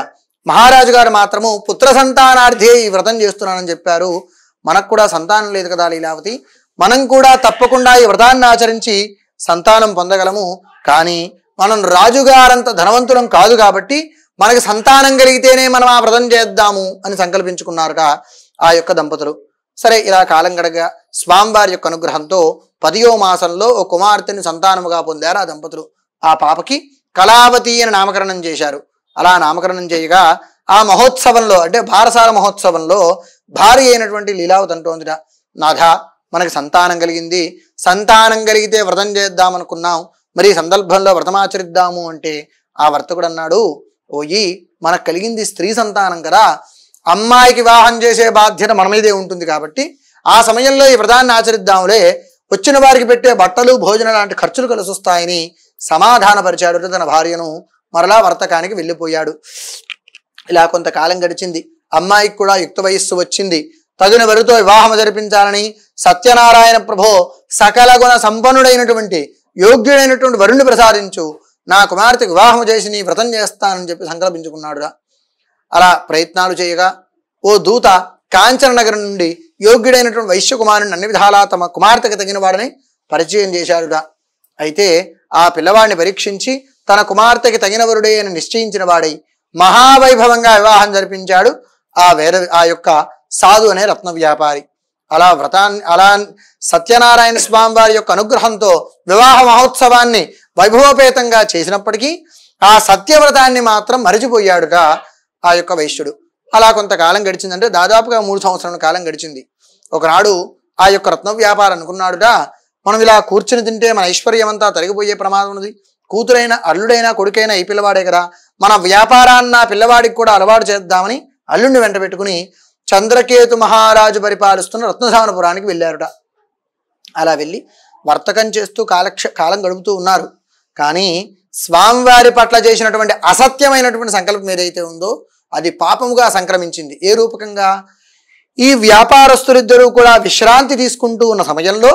మహారాజు గారు మాత్రము పుత్ర సంతానార్థి అయి ఈ వ్రతం చేస్తున్నానని చెప్పారు. మనకు కూడా సంతానం లేదు కదా లీలావతి, మనం కూడా తప్పకుండా ఈ వ్రతాన్ని ఆచరించి సంతానం పొందగలము. కానీ మనం రాజుగారంత ధనవంతులం కాదు కాబట్టి మనకి సంతానం కలిగితేనే మనం ఆ వ్రతం చేద్దాము అని సంకల్పించుకున్నారుట ఆ యొక్క దంపతులు. సరే, ఇలా కాలం గడగా స్వామివారి యొక్క అనుగ్రహంతో 10వ మాసంలో ఓ కుమార్తెని సంతానముగా పొందారు ఆ దంపతులు. ఆ పాపకి కళావతి అని నామకరణం చేశారు. అలా నామకరణం చేయగా ఆ మహోత్సవంలో, అంటే బారసాల మహోత్సవంలో భార్య అయినటువంటి లీలావతి అంటోందిట, నాథ మనకి సంతానం కలిగింది, సంతానం కలిగితే వ్రతం చేద్దామనుకున్నాం, మరి ఈ సందర్భంలో వ్రతమాచరిద్దాము అంటే ఆ వర్తకుడు అన్నాడు, మనకు కలిగింది స్త్రీ సంతానం కదా, అమ్మాయికి వివాహం చేసే బాధ్యత మన మీదే ఉంటుంది కాబట్టి ఆ సమయంలో ఈ వ్రతాన్ని ఆచరిద్దాములే, వచ్చిన వారికి పెట్టే బట్టలు భోజనం లాంటి ఖర్చులు కలిసి వస్తాయని సమాధానపరిచాడు తన భార్యను. మరలా వర్తకానికి వెళ్ళిపోయాడు. ఇలా కొంతకాలం గడిచింది. అమ్మాయికి కూడా యుక్త వయస్సు వచ్చింది. తగిన వరితో వివాహం జరిపించాలని సత్యనారాయణ ప్రభో సకల గుణ సంపన్నుడైనటువంటి యోగ్యుడైనటువంటి వరుణ్ణి ప్రసాదించు, నా కుమార్తెకు వివాహం చేసి నీ వ్రతం చేస్తానని చెప్పి సంకల్పించుకున్నాడురా. అలా ప్రయత్నాలు చేయగా ఓ దూత కాంచన నగరం నుండి యోగ్యుడైనటువంటి వైశ్యకుమారుని అన్ని విధాలా తమ కుమార్తెకు తగిన వాడిని పరిచయం చేశాడురా. అయితే ఆ పిల్లవాడిని పరీక్షించి తన కుమార్తెకి తగిన వరుడే అని నిశ్చయించిన వాడై మహావైభవంగా వివాహం జరిపించాడు ఆ యొక్క సాధు అనే రత్న వ్యాపారి. అలా సత్యనారాయణ స్వామి వారి యొక్క అనుగ్రహంతో వివాహ మహోత్సవాన్ని వైభవోపేతంగా చేసినప్పటికీ ఆ సత్యవ్రతాన్ని మాత్రం మరిచిపోయాడుట ఆ యొక్క వైశ్యుడు. అలా కొంతకాలం గడిచిందంటే దాదాపుగా 3 సంవత్సరాల కాలం గడిచింది. ఒకనాడు ఆ యొక్క రత్న వ్యాపారం అనుకున్నాడుట, మనం ఇలా కూర్చుని తింటే మన ఐశ్వర్యం అంతా తరిగిపోయే ప్రమాదం ఉన్నది, కూతురైనా అల్లుడైనా కొడుకైనా ఈ పిల్లవాడే కదా, మన వ్యాపారాన్ని ఆ పిల్లవాడికి కూడా అలవాటు చేద్దామని అల్లుడిని వెంట పెట్టుకుని చంద్రకేతు మహారాజు పరిపాలిస్తున్న రత్నసావనపురానికి వెళ్ళారుట. అలా వెళ్ళి వర్తకం చేస్తూ కాలం గడుపుతూ ఉన్నారు. కానీ స్వామివారి పట్ల చేసినటువంటి అసత్యమైనటువంటి సంకల్పం ఏదైతే ఉందో అది పాపముగా సంక్రమించింది. ఏ రూపకంగా? ఈ వ్యాపారస్తులిద్దరూ కూడా విశ్రాంతి తీసుకుంటూ ఉన్న సమయంలో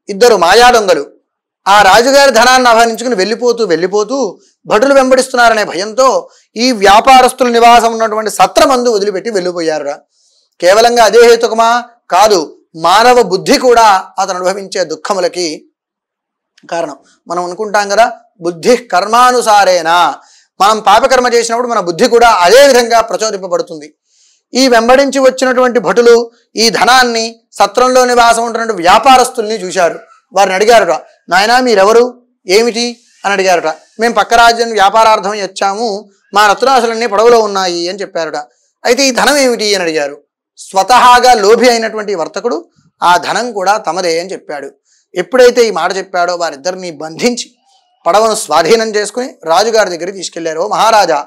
2 మాయా దొంగలు ఆ రాజుగారి ధనాన్ని అపహరించుకుని వెళ్ళిపోతూ భటులు వెంబడిస్తున్నారనే భయంతో ఈ వ్యాపారస్తుల నివాసం ఉన్నటువంటి సత్రమందు వదిలిపెట్టి వెళ్ళిపోయారురా. కేవలంగా అదే హేతుకమా? కాదు, మానవ బుద్ధి కూడా అతను అనుభవించే దుఃఖములకి కారణం. మనం అనుకుంటాం కదా, బుద్ధి కర్మానుసారేనా, మనం పాపకర్మ చేసినప్పుడు మన బుద్ధి కూడా అదే విధంగా ప్రచోదింపబడుతుంది. ఈ వెంబడించి వచ్చినటువంటి భటులు ఈ ధనాన్ని సత్రంలో నివాసం ఉంటున్నటువంటి వ్యాపారస్తుల్ని చూశారు. వారిని అడిగారుట, నాయనా మీరెవరు, ఏమిటి అని అడిగారుట. మేము పక్క రాజ్యం వ్యాపారార్థం వచ్చాము, మా రత్నాసులన్నీ పడవలో ఉన్నాయి అని చెప్పారుట. అయితే ఈ ధనం ఏమిటి అని అడిగారు. స్వతహాగా లోభి అయినటువంటి వర్తకుడు ఆ ధనం కూడా తమదే అని చెప్పాడు. ఎప్పుడైతే ఈ మాట చెప్పాడో వారిద్దరిని బంధించి పడవను స్వాధీనం చేసుకుని రాజుగారి దగ్గరికి తీసుకెళ్లారు. మహారాజా,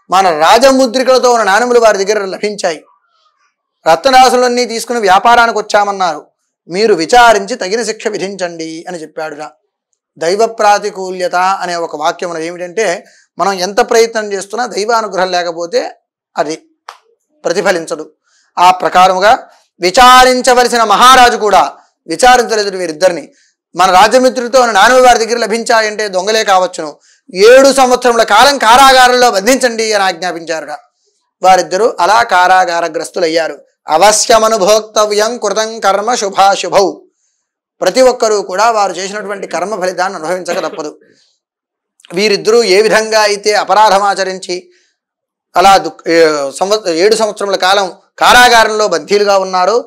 మన రాజముద్రికలతో ఉన్న నాణెములు వారి దగ్గర లభించాయి, రత్నరాసులన్నీ తీసుకుని వ్యాపారానికి వచ్చామన్నారు, మీరు విచారించి తగిన శిక్ష విధించండి అని చెప్పాడురా. దైవ ప్రాతికూల్యత అనే ఒక వాక్యం ఏమిటంటే మనం ఎంత ప్రయత్నం చేస్తున్నా దైవానుగ్రహం లేకపోతే అది ప్రతిఫలించదు. ఆ ప్రకారముగా విచారించవలసిన మహారాజు కూడా విచారించలేదు వీరిద్దరిని. మన రాజమిత్రుడితో నానవ వారి దగ్గర లభించాయంటే దొంగలే కావచ్చును, 7 సంవత్సరముల కాలం కారాగారంలో బంధించండి అని ఆజ్ఞాపించారుట. వారిద్దరూ అలా కారాగారగ్రస్తులయ్యారు. అవశ్యమనుభోక్తవ్యం కృతం కర్మ శుభాశుభౌ. ప్రతి ఒక్కరూ కూడా వారు చేసినటువంటి కర్మ ఫలితాన్ని అనుభవించక తప్పదు. వీరిద్దరూ ఏ విధంగా అయితే అపరాధమాచరించి అలా 7 సంవత్సరముల కాలం కారాగారంలో బందీలుగా ఉన్నారో,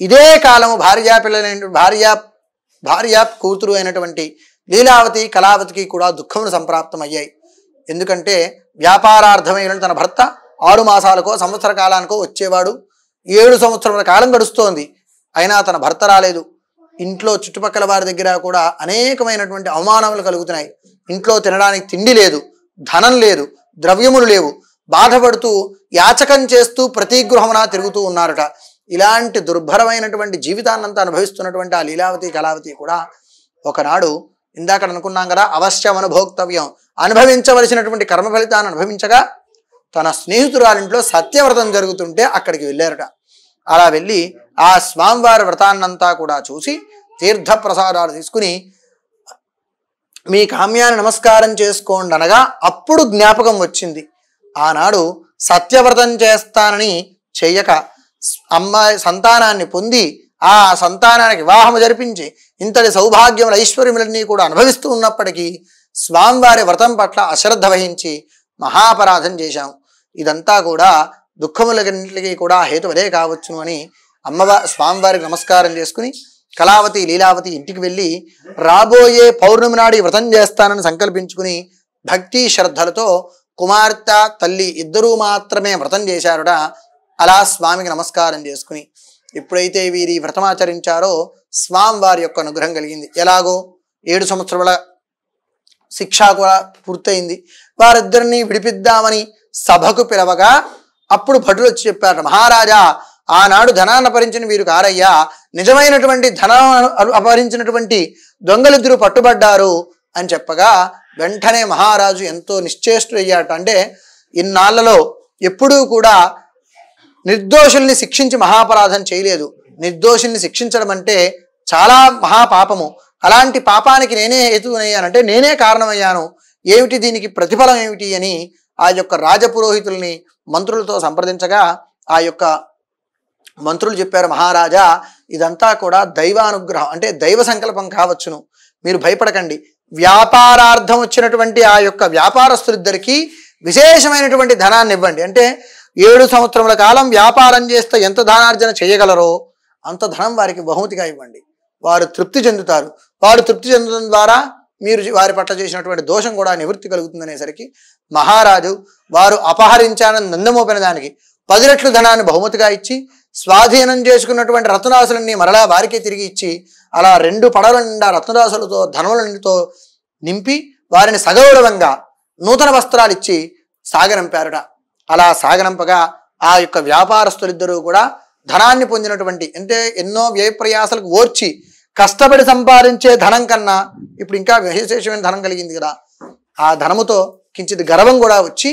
ఇదే కాలము భార్య కూతురు అయినటువంటి లీలావతి కళావతికి కూడా దుఃఖములు సంప్రాప్తమయ్యాయి. ఎందుకంటే వ్యాపారార్థమైన తన భర్త 6 మాసాలకో సంవత్సర కాలానికో వచ్చేవాడు. 7 సంవత్సరముల కాలం గడుస్తోంది, అయినా తన భర్త రాలేదు. ఇంట్లో చుట్టుపక్కల వారి దగ్గర కూడా అనేకమైనటువంటి అవమానములు కలుగుతున్నాయి. ఇంట్లో తినడానికి తిండి లేదు, ధనం లేదు, ద్రవ్యములు లేవు. బాధపడుతూ యాచకం చేస్తూ ప్రతి గృహమున తిరుగుతూ ఉన్నారట. ఇలాంటి దుర్భరమైనటువంటి జీవితాన్నంతా అనుభవిస్తున్నటువంటి ఆ లీలావతి కళావతి కూడా ఒకనాడు ఇందాక అనుకున్నాం కదా, అవశ్యం అనుభోక్తవ్యం, అనుభవించవలసినటువంటి కర్మ ఫలితాన్ని అనుభవించగా తన స్నేహితురాలింట్లో సత్యవ్రతం జరుగుతుంటే అక్కడికి వెళ్ళారట. అలా వెళ్ళి ఆ స్వామివారి వ్రతాన్నంతా కూడా చూసి తీర్థప్రసాదాలు తీసుకుని మీ కామ్యాన్ని నమస్కారం చేసుకోండి అనగా అప్పుడు జ్ఞాపకం వచ్చింది. ఆనాడు సత్యవ్రతం చేస్తానని చెయ్యక అమ్మాయి సంతానాన్ని పొంది ఆ సంతానానికి వివాహము జరిపించి ఇంతటి సౌభాగ్యముల ఐశ్వర్యములన్నీ కూడా అనుభవిస్తూ ఉన్నప్పటికీ స్వామివారి వ్రతం పట్ల అశ్రద్ధ వహించి మహాపరాధం చేశాం. ఇదంతా కూడా దుఃఖములన్నింటికి కూడా హేతువదే కావచ్చును అని స్వామివారికి నమస్కారం చేసుకుని కళావతి లీలావతి ఇంటికి వెళ్ళి రాబోయే పౌర్ణమి నాడు వ్రతం చేస్తానని సంకల్పించుకుని భక్తి శ్రద్ధలతో కుమార్తె తల్లి ఇద్దరూ మాత్రమే వ్రతం చేశారుట. అలా స్వామికి నమస్కారం చేసుకుని ఎప్పుడైతే వీరి వ్రతమాచరించారో స్వామివారి యొక్క అనుగ్రహం కలిగింది. ఎలాగో 7 సంవత్సరాల శిక్ష కూడా పూర్తయింది. వారిద్దరిని విడిపిద్దామని సభకు పిలవగా అప్పుడు భటులు వచ్చి చెప్పారు, మహారాజా ఆనాడు ధనాన్ని అపహరించిన వీరు కారయ్యా, నిజమైనటువంటి ధనం అపహరించినటువంటి దొంగలిద్దరూ పట్టుబడ్డారు అని చెప్పగా వెంటనే మహారాజు ఎంతో నిశ్చేష్టుడయ్యాట. అంటే ఇన్నాళ్లలో ఎప్పుడూ కూడా నిర్దోషుల్ని శిక్షించి మహాపరాధం చేయలేదు. నిర్దోషుల్ని శిక్షించడం అంటే చాలా మహాపాపము. అలాంటి పాపానికి నేనే హేతువునయ్యానంటే నేనే కారణమయ్యాను, ఏమిటి దీనికి ప్రతిఫలం ఏమిటి అని ఆ యొక్క రాజపురోహితుల్ని మంత్రులతో సంప్రదించగా ఆ యొక్క మంత్రులు చెప్పారు, మహారాజా ఇదంతా కూడా దైవానుగ్రహం అంటే దైవ సంకల్పం కావచ్చును, మీరు భయపడకండి. వ్యాపారార్థం వచ్చినటువంటి ఆ యొక్క వ్యాపారస్తులిద్దరికీ విశేషమైనటువంటి ధనాన్ని ఇవ్వండి. అంటే 7 సంవత్సరముల కాలం వ్యాపారం చేస్తే ఎంత ధనార్జన చేయగలరో అంత ధనం వారికి బహుమతిగా ఇవ్వండి, వారు తృప్తి చెందుతారు. వారు తృప్తి చెందడం ద్వారా మీరు వారి పట్ల చేసినటువంటి దోషం కూడా నివృత్తి కలుగుతుందనేసరికి మహారాజు వారు అపహరించానని నందమోపిన దానికి 10 రెట్లు ధనాన్ని బహుమతిగా ఇచ్చి స్వాధీనం చేసుకున్నటువంటి రత్నరాశులన్నీ మరలా వారికే తిరిగి ఇచ్చి అలా 2 పడవల నిండా రత్నరాశులతో ధనములతో నింపి వారిని సగౌరవంగా నూతన వస్త్రాలు ఇచ్చి సాగనంపారట. అలా సాగనంపగా ఆ యొక్క వ్యాపారస్తులిద్దరూ కూడా ధనాన్ని పొందినటువంటి అంటే ఎన్నో వ్యయప్రయాసాలకు ఓర్చి కష్టపడి సంపాదించే ధనం కన్నా ఇప్పుడు ఇంకా విశేషమైన ధనం కలిగింది కదా, ఆ ధనముతో కించిత్ గర్వం కూడా వచ్చి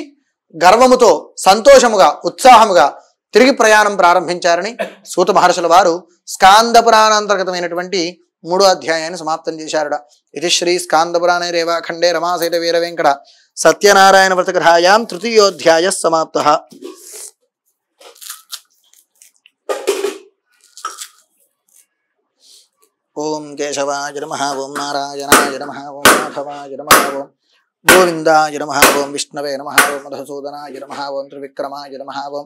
గర్వముతో సంతోషముగా ఉత్సాహముగా తిరిగి ప్రయాణం ప్రారంభించారని సూత మహర్షుల వారు స్కాంద పురాణాంతర్గతమైనటువంటి 3వ అధ్యాయాన్ని సమాప్తం చేశారుట. ఇది శ్రీ స్కాంద పురాణే రేవాఖండే రమాసైత వీర వెంకట సత్యనారాయణ వ్రతకథాయాం 3యోధ్యాయ సమాప్తః. ఓం కేశవాయ నమః, ఓం నారాయణాయ నమః, ఓం మాధవాయ నమః, ఓం గోవిందాయ నమః, ఓం విష్ణవే నమః, ఓం మధుసూదనాయ నమః, ఓం త్రివిక్రమాయ నమః, ఓం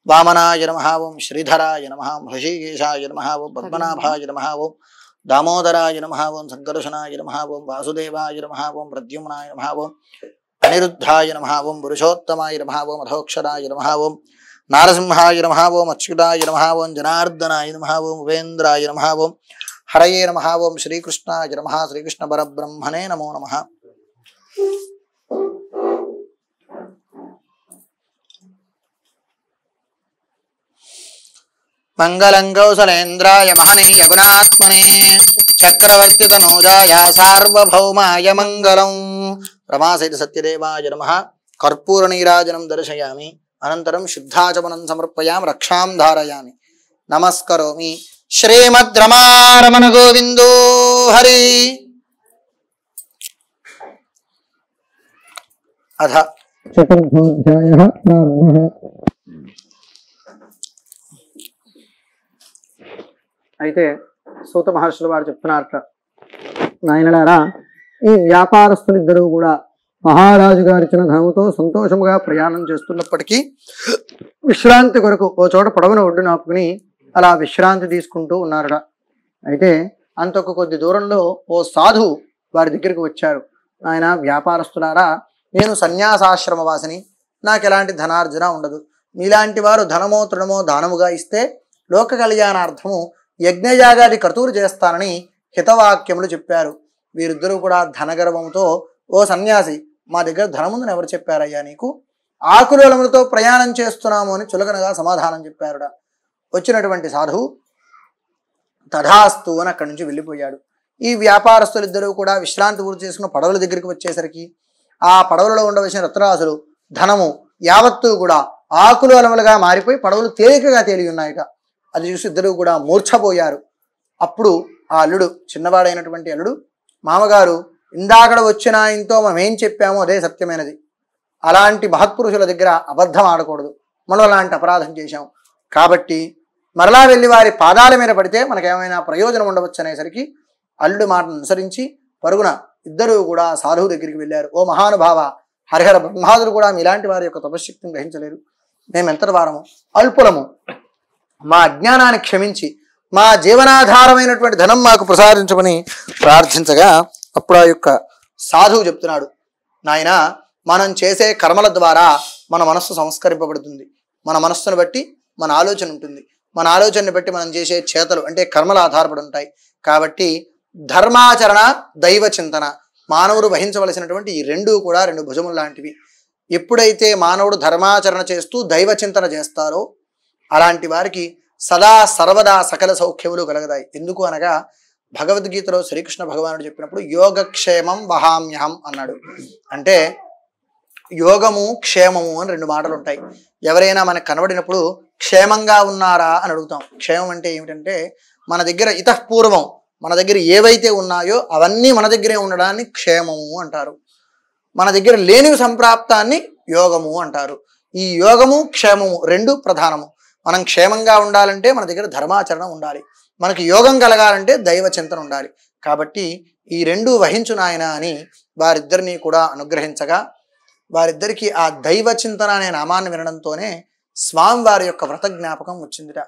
వామనాయ నమః, ఓం శ్రీధరాయ నమః, ఓం హృషీకేశాయ నమః, ఓం పద్మనాభాయ నమః, ఓం దామోదరాయ నమః, ఓం సంకర్షణాయ నమః, ఓం వాసుదేవాయ నమః, ఓం ప్రద్యుమ్నాయ నమః, ఓం అనిరుద్ధాయ నమః, ఓం పురుషోత్తమాయ నమః, ఓం అధోక్షరాయ నమః, ఓం నారసింహాయ నమః, ఓం అచ్యుతాయ నమః, ఓం జనార్దనాయ నమః, ఓం ఉపేంద్రాయ నమః, ఓం హరయే నమః, ఓం శ్రీకృష్ణాయ నమః, శ్రీకృష్ణ పరబ్రహ్మణే నమో నమః. మంగళం కౌసలేంద్రాయ మహనీయ గుణాత్మనే చక్రవర్తి తనూజాయ సార్వభౌమాయ మంగళం. రమాసైత సత్యదేవాయ నమః. కర్పూర నీరాజనం దర్శయామి. అనంతరం శుద్ధాచమనం సమర్పయామి. రక్షాం ధారయామి. నమస్కరోమి. శ్రీమద్ రమారమణ గోవిందో హరి. అథ చతుర్థోధ్యాయః ప్రారంభః. అయితే సూత మహర్షుల వారు చెప్తున్నారట, నాయనలారా, ఈ వ్యాపారస్తులిద్దరూ కూడా మహారాజు గారిచ్చిన ధనముతో సంతోషముగా ప్రయాణం చేస్తున్నప్పటికీ విశ్రాంతి కొరకు ఓ చోట పడవను ఒడ్డున ఆపుకుని అలా విశ్రాంతి తీసుకుంటూ ఉన్నారట. అయితే అంతకు కొద్ది దూరంలో ఓ సాధువు వారి దగ్గరికి వచ్చారు. ఆయన, వ్యాపారస్తులారా, నేను సన్యాసాశ్రమ వాసిని, నాకు ఎలాంటి ధనార్జన ఉండదు. మీలాంటి వారు ధనమో తృణమో దానముగా ఇస్తే లోక కళ్యాణార్థము యజ్ఞయాగాది క్రతువులు చేస్తానని హితవాక్యములు చెప్పారు. వీరిద్దరూ కూడా ధనగర్వంతో, ఓ సన్యాసి, మా దగ్గర ధనముందని ఎవరు చెప్పారయ్యా నీకు? ఆకులములతో ప్రయాణం చేస్తున్నాము అని చులకనగా సమాధానం చెప్పారుట. వచ్చినటువంటి సాధువు తథాస్తు అని అక్కడి నుంచి వెళ్ళిపోయాడు. ఈ వ్యాపారస్తులిద్దరూ కూడా విశ్రాంతి పూర్తి చేసుకున్న పడవల దగ్గరికి వచ్చేసరికి ఆ పడవలలో ఉండవలసిన రత్నరాశులు, ధనము యావత్తు కూడా ఆకులు అలములుగా మారిపోయి పడవలు తేలికగా తేలి ఉన్నాయట. అది చూసి ఇద్దరు కూడా మూర్ఛపోయారు. అప్పుడు ఆ అల్లుడు, చిన్నవాడైనటువంటి అల్లుడు, మామగారు, ఇందాకడ వచ్చిన ఆయనతో మనం ఏం చెప్పామో అదే సత్యమైనది. అలాంటి మహత్పురుషుల దగ్గర అబద్ధం ఆడకూడదు. మనం అలాంటి అపరాధం చేశాం కాబట్టి మరలా వెళ్ళి వారి పాదాల మీద పడితే మనకేమైనా ప్రయోజనం ఉండవచ్చు అనేసరికి అల్లుడు మాటను అనుసరించి పరుగున ఇద్దరు కూడా సాధువు దగ్గరికి వెళ్ళారు. ఓ మహానుభావ, హరిహర బ్రహ్మాదులు కూడా మీలాంటి వారి యొక్క తపశ్శక్తిని గ్రహించలేరు. మేము ఎంతటి వారము, అల్పులము. మా అజ్ఞానాన్ని క్షమించి మా జీవనాధారమైనటువంటి ధనం మాకు ప్రసాదించమని ప్రార్థించగా అప్పుడు ఆ యొక్క సాధువు చెప్తున్నాడు, నాయన, మనం చేసే కర్మల ద్వారా మన మనస్సు సంస్కరింపబడుతుంది. మన మనస్సును బట్టి మన ఆలోచన ఉంటుంది. మన ఆలోచనని బట్టి మనం చేసే చేతలు అంటే కర్మలు ఆధారపడి ఉంటాయి. కాబట్టి ధర్మాచరణ, దైవ చింతన మానవుడు వహించవలసినటువంటి ఈ రెండూ కూడా రెండు భుజములు లాంటివి. ఎప్పుడైతే మానవుడు ధర్మాచరణ చేస్తూ దైవ చింతన చేస్తారో అలాంటి వారికి సదా సర్వదా సకల సౌఖ్యములు కలగదాయి. ఎందుకు అనగా భగవద్గీతలో శ్రీకృష్ణ భగవానుడు చెప్పినప్పుడు యోగక్షేమం వహామ్యహం అన్నాడు. అంటే యోగము, క్షేమము అని రెండు మాటలు ఉంటాయి. ఎవరైనా మనకు కనబడినప్పుడు క్షేమంగా ఉన్నారా అని అడుగుతాం. క్షేమం అంటే ఏమిటంటే మన దగ్గర ఇతఃపూర్వం మన దగ్గర ఏవైతే ఉన్నాయో అవన్నీ మన దగ్గరే ఉండడాన్ని క్షేమము అంటారు. మన దగ్గర లేని సంప్రాప్తాన్ని యోగము అంటారు. ఈ యోగము, క్షేమము రెండు ప్రధానము. మనం క్షేమంగా ఉండాలంటే మన దగ్గర ధర్మాచరణ ఉండాలి. మనకి యోగం కలగాలంటే దైవ చింతన ఉండాలి. కాబట్టి ఈ రెండు వహించు నాయన అని వారిద్దరినీ కూడా అనుగ్రహించగా వారిద్దరికీ ఆ దైవ చింతన అనే నామాన్ని వినడంతోనే స్వామివారి యొక్క వ్రత జ్ఞాపకం వచ్చిందిట.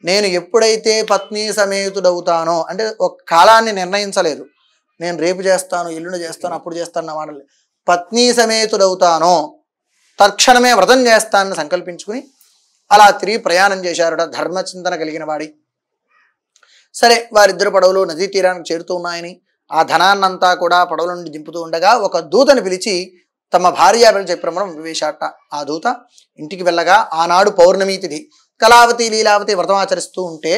నేను ఎప్పుడైతే పత్ని సమేతుడవుతానో, అంటే ఒక కాలాన్ని నిర్ణయించలేదు, నేను రేపు చేస్తాను, ఎల్లుండి చేస్తాను, అప్పుడు చేస్తాను నా మాటలు, పత్ని సమేతుడవుతానో తక్షణమే వ్రతం చేస్తానని సంకల్పించుకుని అలా తిరిగి ప్రయాణం చేశారుట ధర్మచింతన కలిగిన వాడి. సరే, వారిద్దరు పడవలు నదీ తీరానికి చేరుతూ ఉన్నాయని ఆ ధనాన్నంతా కూడా పడవల నుండి దింపుతూ ఉండగా ఒక దూతని పిలిచి తమ భార్య పిలిచి చెప్పడం వివేశాట. ఆ దూత ఇంటికి వెళ్ళగా ఆనాడు పౌర్ణమి తిథి, కళావతి లీలావతి వ్రతం ఆచరిస్తూ ఉంటే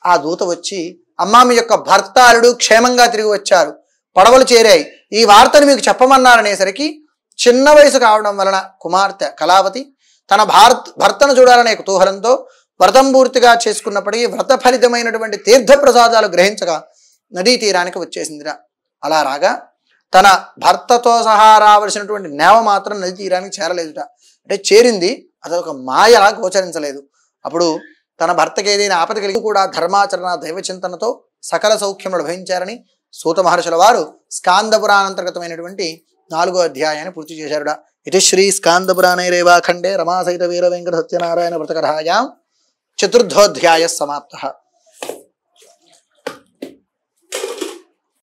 ఆ దూత వచ్చి, అమ్మా, మీ యొక్క భర్త అల్లుడు క్షేమంగా తిరిగి వచ్చారు, పడవలు చేరాయి, ఈ వార్తను మీకు చెప్పమన్నారనేసరికి చిన్న వయసు కావడం వలన కుమార్తె కళావతి తన భర్తను చూడాలనే కుతూహలంతో వ్రతం పూర్తిగా చేసుకున్నప్పటికీ వ్రత ఫలితమైనటువంటి తీర్థప్రసాదాలు గ్రహించగా నదీ తీరానికి వచ్చేసిందిరా. అలా రాగా తన భర్తతో సహా రావలసినటువంటి నేవ మాత్రం నదీ తీరానికి చేరలేదుట. అంటే చేరింది, అదొక మాయలా గోచరించలేదు. అప్పుడు తన భర్తకి ఏదైనా ఆపద కలిగి కూడా ధర్మాచరణ దైవచింతనతో సకల సౌఖ్యములు లభించారని సూత మహర్షుల వారు స్కాంద పురాణంతర్గతమైనటువంటి 4వ అధ్యాయాన్ని పూర్తి చేశారుట. ఇది శ్రీ స్కాంద పురాణే రేవాఖండే రమాసహిత వీర వెంకట సత్యనారాయణ వ్రతకథాయాం 4థోధ్యాయ సమాప్తః.